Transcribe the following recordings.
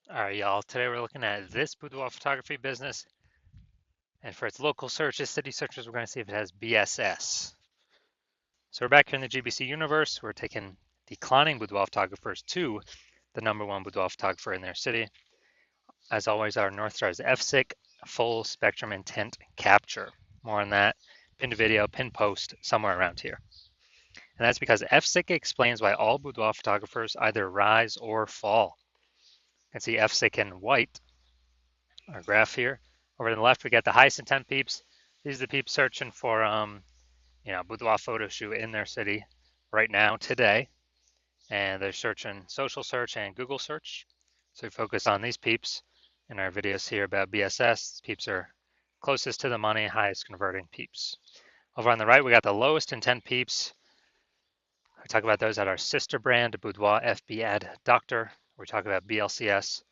All right, y'all. Today we're looking at this boudoir photography business, and for its local searches, city searches, we're going to see if it has BSS. So we're back here in the GBC universe. We're taking declining boudoir photographers to the #1 boudoir photographer in their city. As always, our North Star is FSIC, full spectrum intent capture. More on that, pinned video, pinned post, somewhere around here. And that's because FSIC explains why all boudoir photographers either rise or fall. You can see FSIC in white, our graph here. Over to the left, we got the highest intent peeps. These are the peeps searching for, boudoir photo shoot in their city right now, today. And they're searching social search and Google search. So we focus on these peeps in our videos here about BSS. Peeps are closest to the money, highest converting peeps. Over on the right, we got the lowest intent peeps. We talk about those at our sister brand, Boudoir FB Ad Doctor. We talk about BLCS,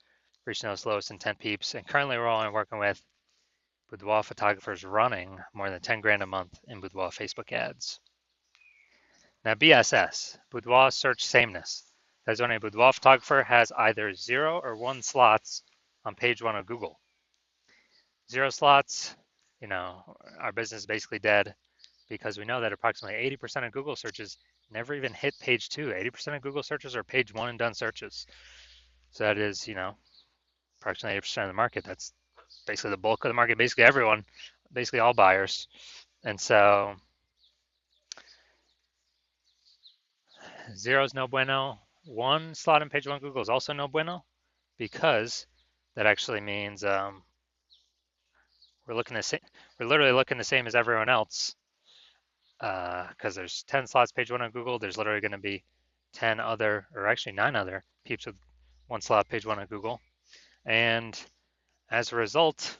reaching those lowest intent peeps. And currently, we're only working with boudoir photographers running more than 10 grand a month in boudoir Facebook ads. Now, BSS, boudoir search sameness. That's when a boudoir photographer has either 0 or 1 slots on page 1 of Google. 0 slots, our business is basically dead because we know that approximately 80% of Google searches never even hit page 2. 80% of Google searches are page 1 and done searches. So that is, approximately 80% of the market. That's basically the bulk of the market, basically everyone, basically all buyers. And so 0 is no bueno. 1 slot on page 1 Google is also no bueno because that actually means we're literally looking the same as everyone else because there's 10 slots page 1 on Google. There's literally going to be 10 other, or actually 9 other peeps with 1 slot page 1 on Google. And as a result,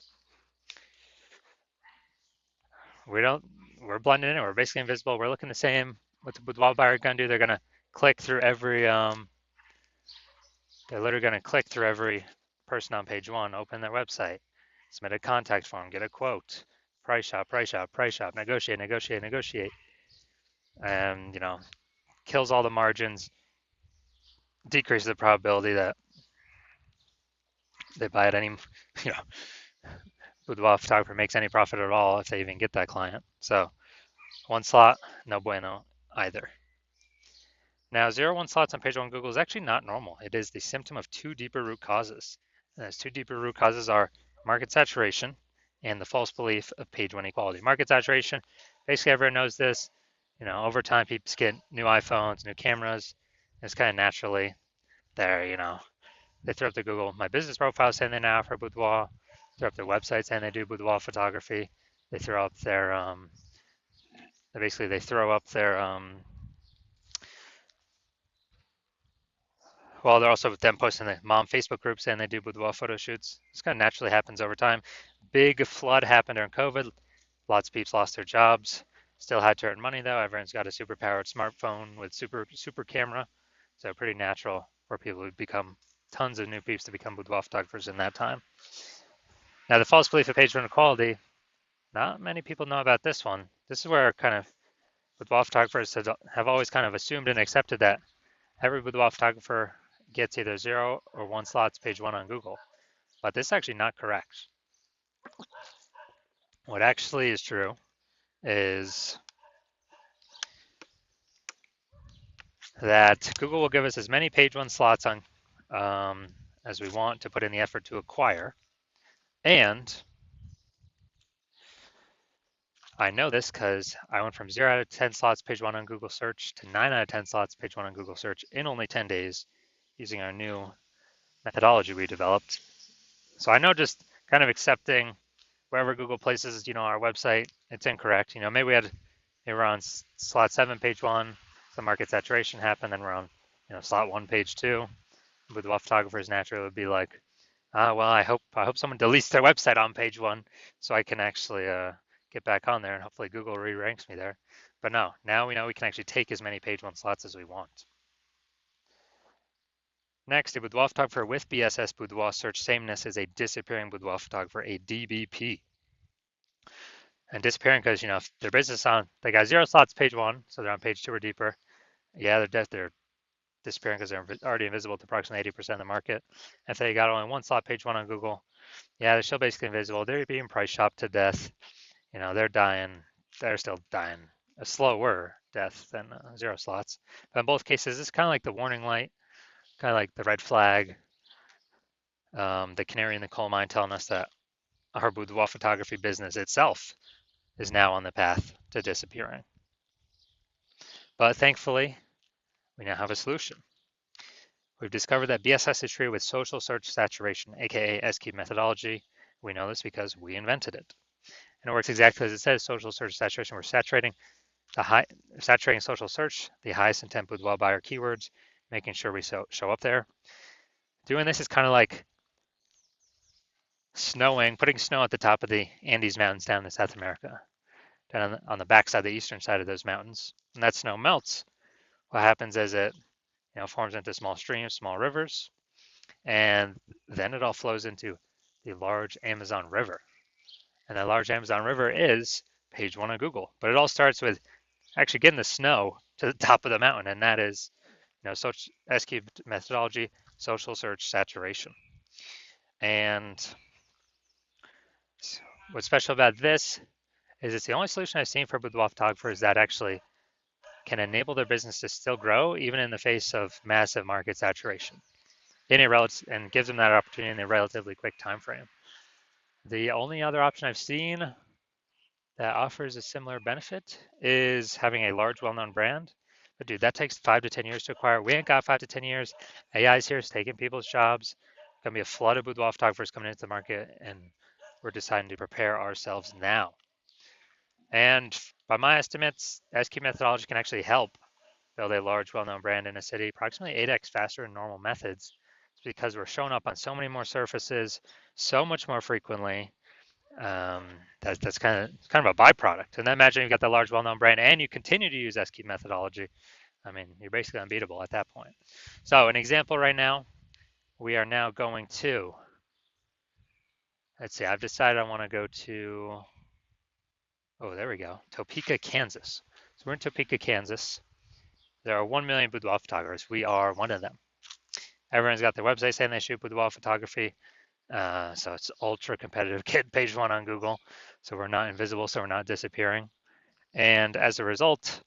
we're blended in. We're basically invisible. We're looking the same. What the boudoir buyer going to do? They're going to click through every they're literally going to click through every person on page 1, open their website, submit a contact form, get a quote, price shop, price shop, price shop, negotiate, negotiate, negotiate, and kills all the margins, decreases the probability that they buy at any boudoir photographer makes any profit at all if they even get that client. So 1 slot, no bueno either. Now, 0-1 slots on page 1 Google is actually not normal. It is the symptom of 2 deeper root causes. And those 2 deeper root causes are market saturation and the false belief of page 1 equality. Market saturation, basically everyone knows this. Over time, people get new iPhones, new cameras. It's kind of naturally there, they throw up the Google My Business profile saying they now offer boudoir, throw up their website saying they do boudoir photography. They throw up their, they throw up their, well, they're also them posting the mom Facebook group saying they do boudoir photo shoots. This kind of naturally happens over time. Big flood happened during COVID. Lots of people lost their jobs. Still had to earn money though. Everyone's got a super powered smartphone with super camera. So pretty natural for people to become tons of new peeps to become boudoir photographers in that time. Now the false belief of page 1 equality, not many people know about this one. This is where kind of boudoir photographers have always kind of assumed and accepted that every boudoir photographer gets either 0 or 1 slots page 1 on Google. But this is actually not correct. What actually is true is that Google will give us as many page 1 slots on as we want to put in the effort to acquire. And I know this because I went from 0 out of 10 slots page 1 on Google search to 9 out of 10 slots page 1 on Google search in only 10 days using our new methodology we developed. So I know just kind of accepting wherever Google places, our website, it's incorrect. Maybe we're on slot 7, page 1, some market saturation happened, then we're on, slot 1, page 2. Boudoir photographers naturally would be like, well, I hope someone deletes their website on page 1 so I can actually get back on there and hopefully Google re-ranks me there. But no, now we know we can actually take as many page 1 slots as we want. Next, a boudoir photographer with BSS boudoir search sameness is a disappearing boudoir photographer, a DBP. And disappearing because, if their business they got 0 slots page 1, so they're on page 2 or deeper. Yeah, they're disappearing because they're already invisible to approximately 80% of the market. If they got only one slot page one on Google, yeah, they're still basically invisible. They're being price shopped to death. They're dying. They're still dying a slower death than zero slots. But in both cases, it's kind of like the warning light, kind of like the red flag, the canary in the coal mine telling us that our boudoir photography business itself is now on the path to disappearing. But thankfully, we now have a solution. We've discovered that BSS is treated with social search saturation, aka S-cube methodology. We know this because we invented it. And it works exactly as it says, social search saturation. We're saturating social search, the highest intent boudoir buyer keywords, making sure we show up there. Doing this is kind of like putting snow at the top of the Andes Mountains down in South America, down on the backside, the eastern side of those mountains. When that snow melts, what happens is it forms into small streams, small rivers, and then it all flows into the large Amazon River. And that large Amazon River is page one on Google. But it all starts with actually getting the snow to the top of the mountain, and that is S-cube methodology, social search saturation. And what's special about this is it's the only solution I've seen for boudoir photographers that actually can enable their business to still grow even in the face of massive market saturation, and gives them that opportunity in a relatively quick time frame. The only other option I've seen that offers a similar benefit is having a large, well-known brand. But dude, that takes 5 to 10 years to acquire. We ain't got 5 to 10 years. AI's here, is taking people's jobs. Gonna be a flood of boudoir photographers coming into the market, and we're deciding to prepare ourselves now. And by my estimates, S-cube methodology can actually help build a large, well-known brand in a city approximately 8x faster than normal methods. It's because we're showing up on so many more surfaces, so much more frequently. That's kind of a byproduct. And then imagine you've got the large, well-known brand, and you continue to use S-cube methodology. I mean, you're basically unbeatable at that point. So an example right now, we are now going to, let's see, I've decided I want to go to, oh, there we go, Topeka, Kansas. So we're in Topeka, Kansas. There are 1 million boudoir photographers. We are one of them. Everyone's got their website saying they shoot boudoir photography. So it's ultra competitive. Get page one on Google. So we're not invisible, so we're not disappearing. And as a result,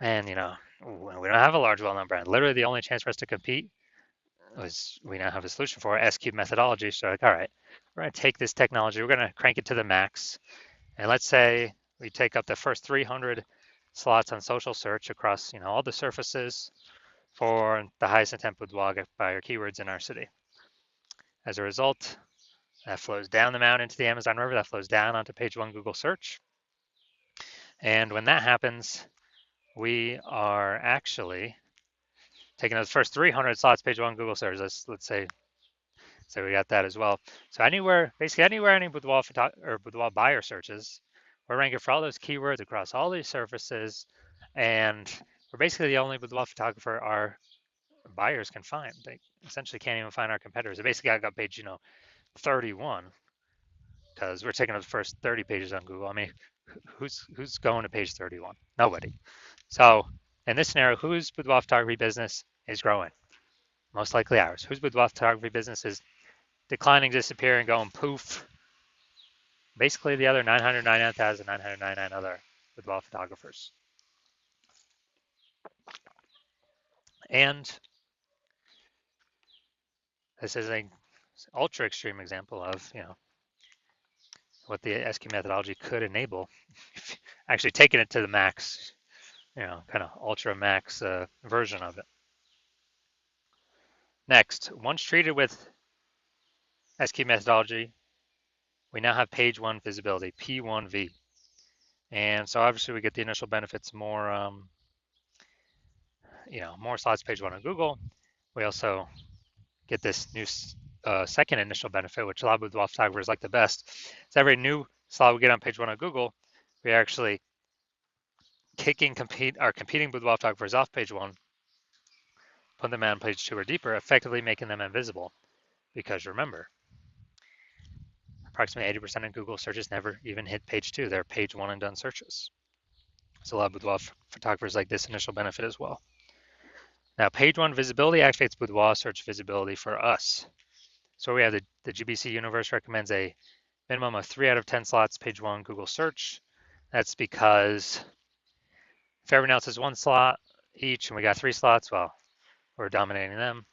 and we don't have a large, well-known brand. Literally the only chance for us to compete was we now have a solution for S-cube methodology. So like, all right, we're going to take this technology, we're going to crank it to the max. And let's say we take up the first 300 slots on social search across all the surfaces for the highest intent boudoir buyer keywords in our city. As a result, that flows down the mountain into the Amazon River, that flows down onto page one Google search. And when that happens, we are actually taking those first 300 slots page one Google search. Let's say we got that as well. So basically anywhere any boudoir buyer searches, we're ranking for all those keywords across all these surfaces, and we're basically the only boudoir photographer our buyers can find. They essentially can't even find our competitors. They basically got page 31 because we're taking up the first 30 pages on Google. I mean, who's going to page 31? Nobody. So in this scenario, whose boudoir photography business is growing? Most likely ours. Whose boudoir photography business is declining, disappearing, going poof? Basically the other 999,999 other boudoir photographers. And this is an ultra extreme example of what the S-cube methodology could enable. Actually taking it to the max, kind of ultra max version of it. Next, once treated with S-cube methodology, we now have page one visibility, P1V. And so obviously we get the initial benefits, more more slots page one on Google. We also get this new second initial benefit, which a lot of boudoir photographers like the best. It's every new slot we get on page one on Google, we are actually kicking our competing boudoir photographers off page one, put them on page two or deeper, effectively making them invisible. Because remember, approximately 80% of Google searches never even hit page two. They're page one and done searches. So a lot of boudoir photographers like this initial benefit as well. Now, page one visibility activates Boudoir search visibility for us. So we have the GBC universe recommends a minimum of 3 out of 10 slots page one Google search. That's because if everyone else has 1 slot each and we got 3 slots, well, we're dominating them.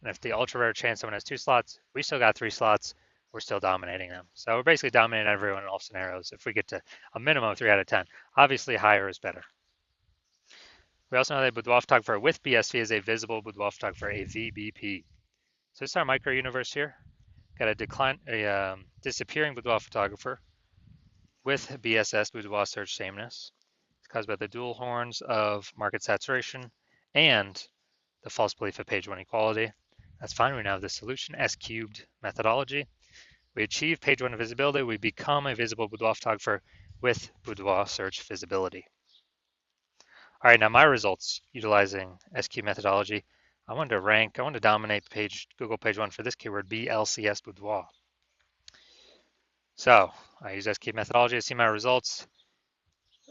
And if the ultra rare chance someone has 2 slots, we still got 3 slots, we're still dominating them. So we're basically dominating everyone in all scenarios if we get to a minimum of 3 out of 10. Obviously, higher is better. We also know that Boudoir photographer with BSV is a visible Boudoir photographer, a VBP. So this is our micro universe here. Got a disappearing boudoir photographer with BSS, boudoir search sameness. It's caused by the dual horns of market saturation and the false belief of page one equality. That's fine. We now have the solution, S cubed methodology. We achieve page one visibility. We become a visible boudoir photographer with boudoir search visibility. All right, now my results utilizing S cubed methodology. I wanted to dominate Google page one for this keyword, BLCS boudoir. So I use SQ methodology to see my results.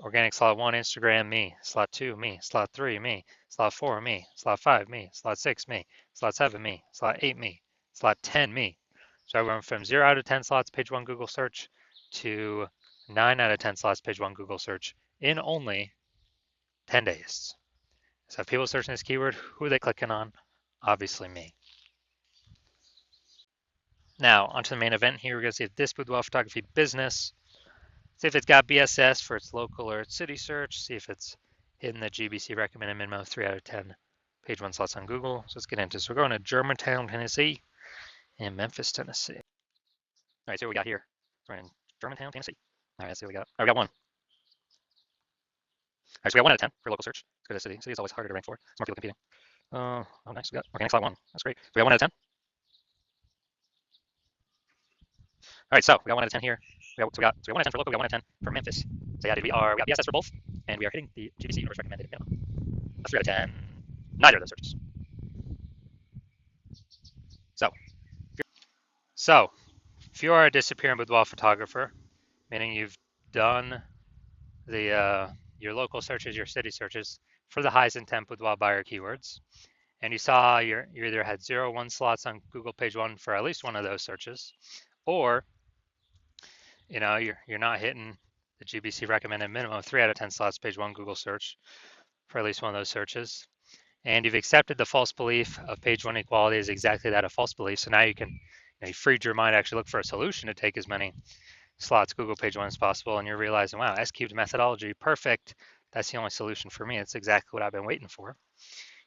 Organic slot 1, Instagram, me. Slot 2, me. Slot 3, me. Slot 4, me. Slot 5, me. Slot 6, me. Slot 7, me. Slot 8, me. Slot 10, me. So I went from 0 out of 10 slots page 1 Google search to 9 out of 10 slots page 1 Google search in only 10 days. So if people searching this keyword, who are they clicking on? Obviously me. Now, onto the main event here. We're going to see if this boudoir photography business, see if it's got BSS for its local or its city search, see if it's hitting the GBC recommended minimum of 3 out of 10 page 1 slots on Google. So let's get into this. We're going to Germantown, Tennessee, and Memphis, Tennessee. All right, see what we got here. We're in Germantown, Tennessee. All right, let's see what we got. Oh, we got 1. All right, so we got 1 out of 10 for local search. Let's go to city. City is always harder to rank for. There's more people competing. Oh, nice. We got organic slot 1. That's great. We got 1 out of 10. All right, so we got 1 out of 10 here. We got 1 out of 10 for local. We got 1 out of 10 for Memphis. So yeah, we got BSS for both, and we are hitting the GBC universe recommended minimum of 3 out of 10. Neither of those searches. So if you are a disappearing boudoir photographer, meaning you've done your local searches, your city searches for the highest intent boudoir buyer keywords, and you saw you either had 0 or 1 slots on Google page 1 for at least one of those searches, or you're not hitting the GBC recommended minimum of 3 out of 10 slots page 1 Google search for at least one of those searches, and you've accepted the false belief of page 1 equality is exactly that, a false belief. So now you freed your mind to actually look for a solution to take as many slots Google page 1 as possible, and you're realizing, wow, S cubed methodology, perfect. That's the only solution for me. It's exactly what I've been waiting for.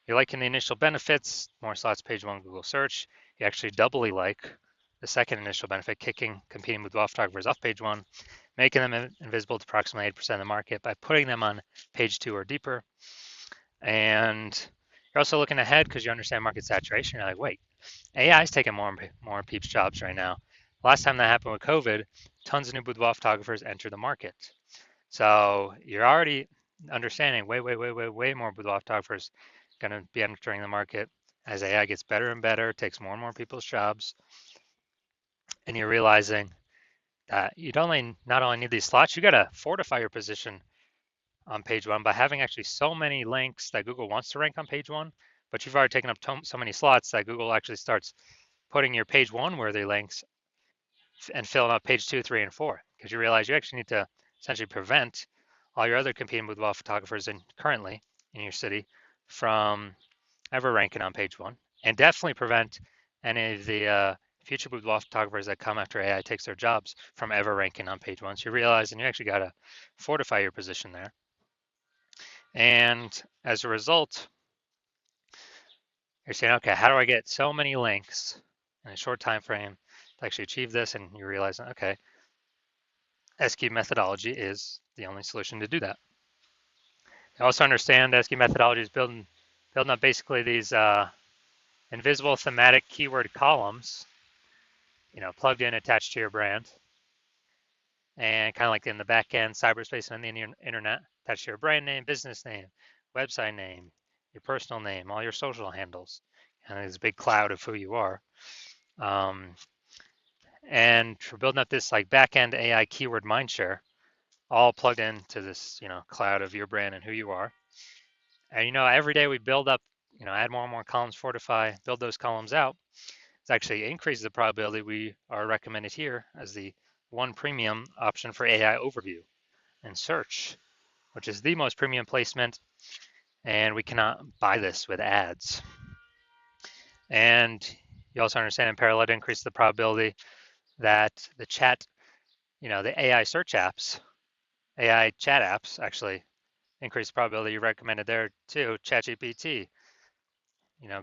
You're liking the initial benefits, more slots page 1 Google search. You actually doubly like the second initial benefit, kicking competing boudoir photographers off page 1, making them invisible to approximately 8% of the market by putting them on page 2 or deeper. And you're also looking ahead because you understand market saturation. You're like, wait, AI is taking more peeps jobs right now. Last time that happened with COVID, tons of new boudoir photographers entered the market. So you're already understanding way more boudoir photographers going to be entering the market as AI gets better and better, takes more and more people's jobs. And you're realizing that you not only need these slots, you got to fortify your position on page 1 by having actually so many links that Google wants to rank on page 1, but you've already taken up so many slots that Google actually starts putting your page 1 worthy links and filling up page 2, 3, and 4, because you realize you actually need to essentially prevent all your other competing boudoir photographers currently in your city from ever ranking on page 1, and definitely prevent any of the future boudoir photographers that come after AI takes their jobs from ever ranking on page 1. So you realize, and you actually got to fortify your position there. And as a result, you're saying, okay, how do I get so many links in a short time frame to actually achieve this? And you realize, okay, SQ methodology is the only solution to do that. You also understand SQ methodology is building up basically these invisible thematic keyword columns, plugged in, attached to your brand, and kind of like in the back end, cyberspace and the internet, attached to your brand name, business name, website name, your personal name, all your social handles, and there's a big cloud of who you are. And we're building up this like back end AI keyword mindshare, all plugged into this, cloud of your brand and who you are. And every day we build up add more and more columns, fortify, build those columns out, it actually increases the probability we are recommended here as the one premium option for AI overview and search, which is the most premium placement, and we cannot buy this with ads. And you also understand in parallel to increase the probability that the chat, the AI search apps, AI chat apps actually increase the probability you recommended there too. ChatGPT,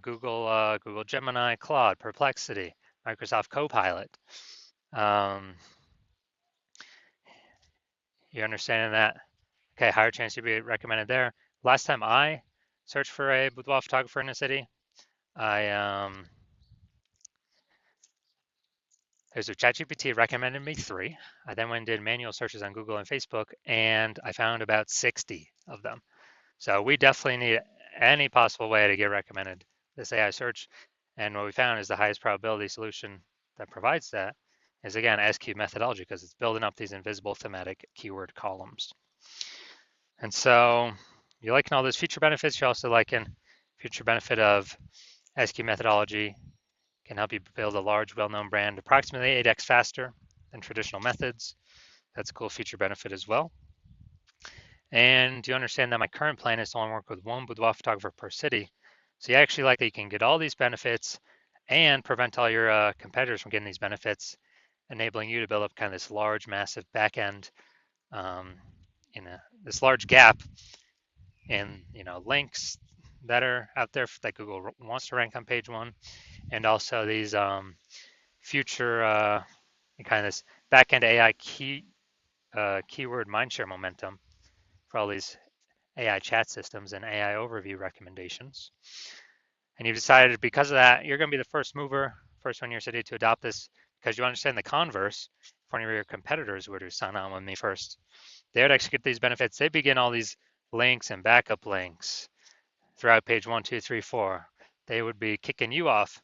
Google Gemini, Claude, Perplexity, Microsoft Copilot. You understand that? Okay, higher chance you'll be recommended there. Last time I searched for a boudoir photographer in a city, there's a ChatGPT recommended me 3. I then went and did manual searches on Google and Facebook, and I found about 60 of them. So we definitely need any possible way to get recommended this AI search. And what we found is the highest probability solution that provides that is, again, SQ methodology, because it's building up these invisible thematic keyword columns. And so you're liking all those feature benefits. You're also liking future benefit of SQ methodology can help you build a large, well-known brand approximately 8x faster than traditional methods. That's a cool feature benefit as well. And you understand that my current plan is to only work with one boudoir photographer per city. So you actually like that you can get all these benefits and prevent all your competitors from getting these benefits, enabling you to build up kind of this large, massive back end, this large gap in links that are out there that Google wants to rank on page 1, and also these future kind of this backend AI keyword mindshare momentum for all these AI chat systems and AI overview recommendations. And you've decided because of that, you're going to be the first mover, first one in your city to adopt this, because you understand the converse. If one of your competitors were to sign on with me first, they would actually get these benefits. They begin all these links and backup links throughout page 1, 2, 3, 4. They would be kicking you off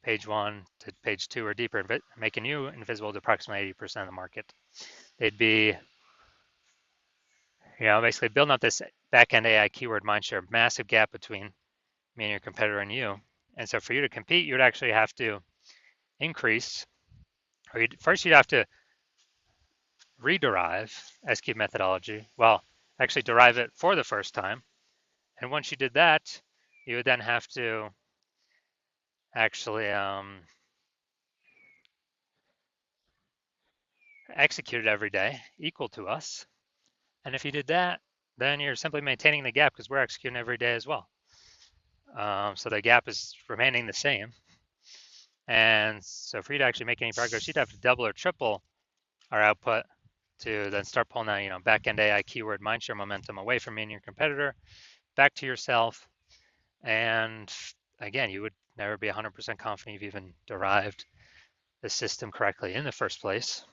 page 1 to page 2 or deeper, making you invisible to approximately 80% of the market. They'd be, basically building up this back-end AI keyword mindshare, massive gap between me and your competitor and you. And so for you to compete, you would actually have to increase, or first you'd have to rederive SQ methodology. Well, actually derive it for the first time. And once you did that, you would then have to actually execute it every day, equal to us. And if you did that, then you're simply maintaining the gap because we're executing every day as well. So the gap is remaining the same. And so for you to actually make any progress, you'd have to double or triple our output to then start pulling that, back-end AI keyword mindshare momentum away from me and your competitor, back to yourself. And again, you would never be 100% confident you've even derived the system correctly in the first place.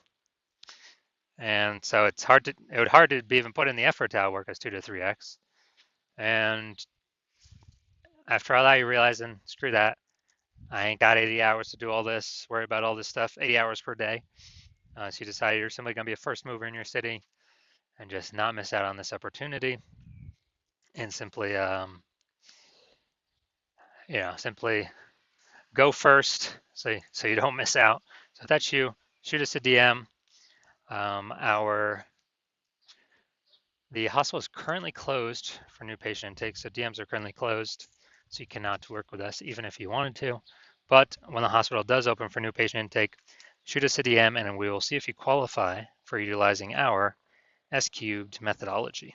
And so it would hard to be even put in the effort to outwork us 2 to 3x. And after all that, you're realizing, screw that. I ain't got 80 hours to do all this, worry about all this stuff, 80 hours per day. So you decide you're simply going to be a first mover in your city and just not miss out on this opportunity, and simply, simply go first so you don't miss out. So if that's you, shoot us a DM. The hospital is currently closed for new patient intake, so DMs are currently closed, so you cannot work with us even if you wanted to. But when the hospital does open for new patient intake, shoot us a DM and we will see if you qualify for utilizing our S-cubed methodology.